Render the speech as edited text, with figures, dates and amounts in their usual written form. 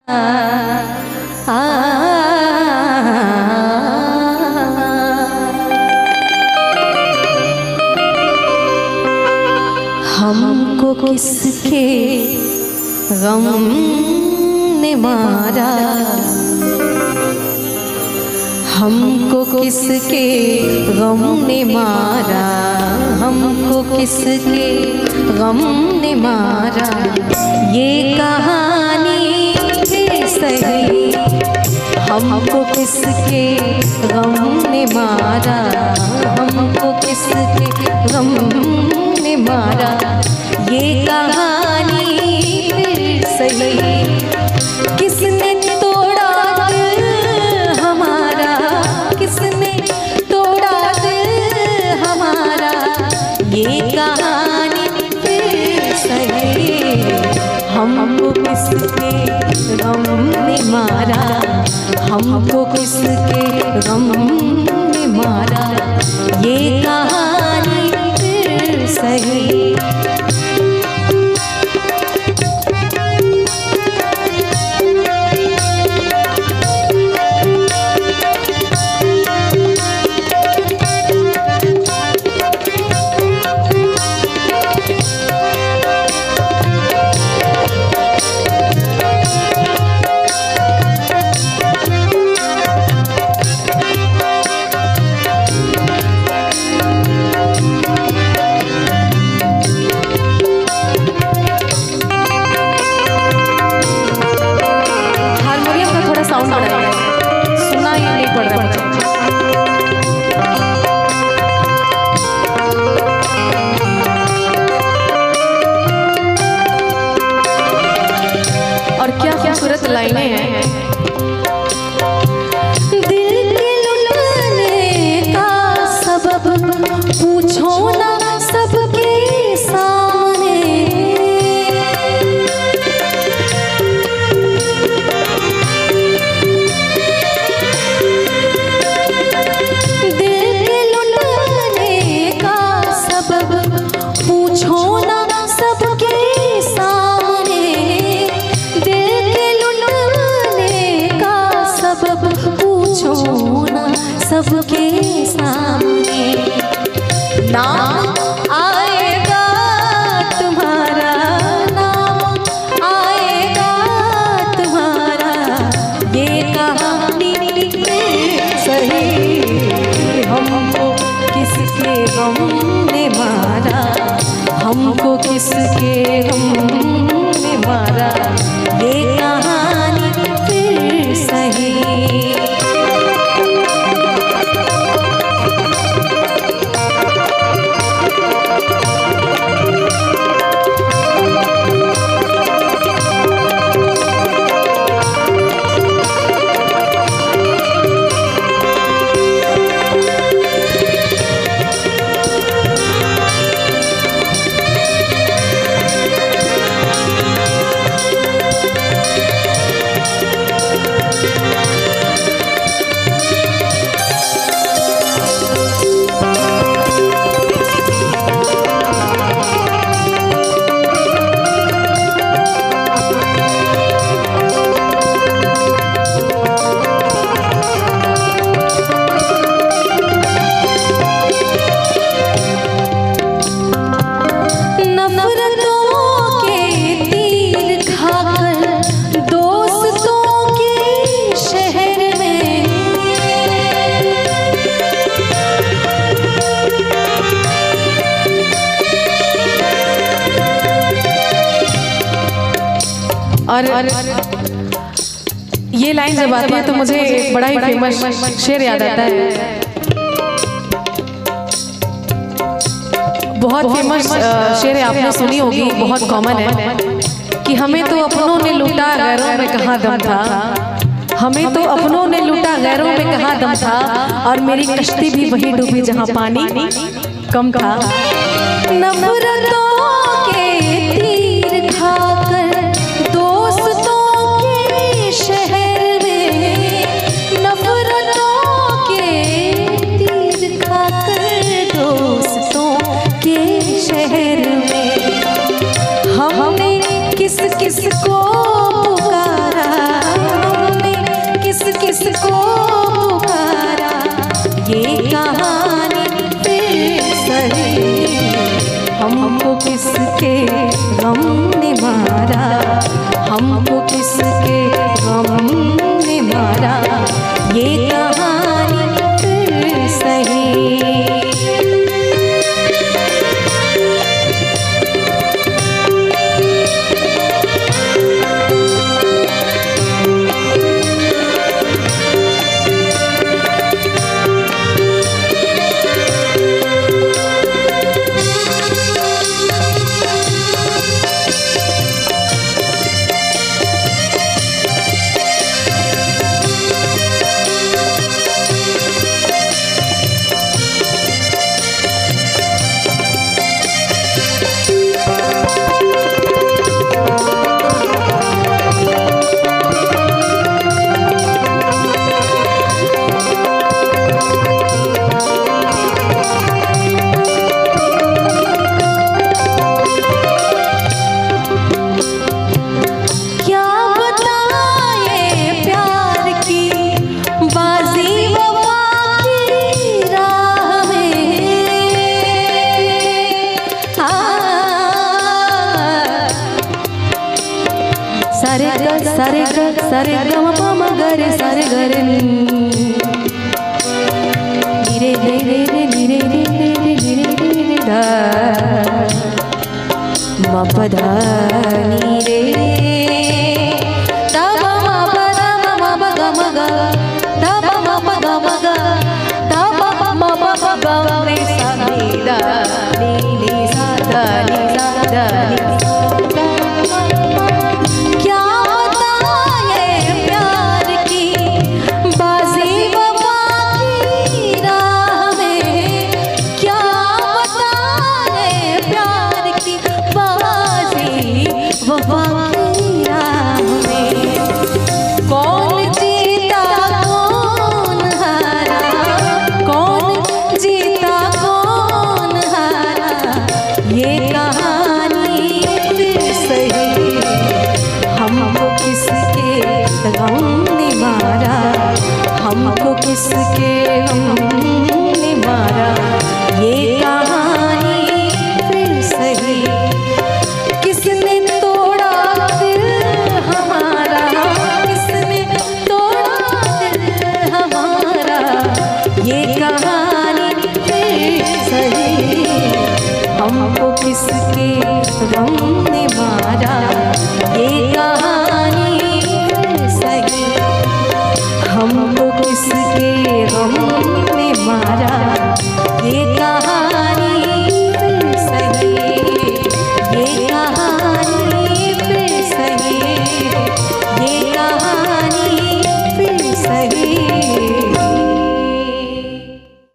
हमको किसके गम ने मारा, हमको किसके गम ने मारा, हमको किसके गम ने मारा। ये कहानी है सही, हमको किसके गम ने मारा, हमको किसके गम ने मारा। ये कहानी फिर सही, किसने तोड़ा दिल हमारा, किसने तोड़ा दिल हमारा। ये कहानी फिर सही, हमको किसके गम ने मारा, हमको किसके गम ने मारा। ये कहानी फिर सही। सुना ही नहीं पड़ रहा मुझे। और क्या खूबसूरत लाइनें हैं। दिल के लुटाने का सबब पूछो ना सबके सामने, सबके सामने। नाम आएगा तुम्हारा, नाम आएगा तुम्हारा। ये कहानी सही, हमको किसके गम ने मारा, हमको किसके गम ने मारा। ये कहानी फिर सही। और ये लाइन जब आती है तो मुझे एक बड़ा ही फेमस शेर याद आता है। बहुत फेमस शेर है, आपने सुनी होगी, बहुत कॉमन है कि हमें तो अपनों ने लूटा गैरों में कहाँ दम था, हमें तो अपनों ने लूटा गैरों में कहाँ दम था। और मेरी कश्ती भी वही डूबी जहाँ पानी कम था। नफरतों के तीर खाकर दोस्तों के शहर में, नफरतों के तीर खाकर दोस्तों के शहर में। हमने किस किस को पुकारा, किसके गम ने मारा, हमको किसके गम ने मारा, ये कहानी फिर सही। सारे गम पम गरे सारे गरे नी रे रे रे रे रे रे रे रे रे धा म प धा नी रे धा म प धा म प ग म ग धा म प ग म ग धा म प ग रे सा नी धा नी सा धा नी सा धा नी। कौन जीता कौन हारा, कौन जीता कौन हारा, ये कहानी फिर सही। हमको किसके गम ने मारा, हमको किसके गम ने मारा, ये कहानी फिर सही। किसने तोड़ा दिल हमारा, किसने तोड़ा दिल हमारा, ये कहानी फिर सही। हमको किसके गम ने मारा, ये कहानी फिर सही। हमको किसके गम ने मारा।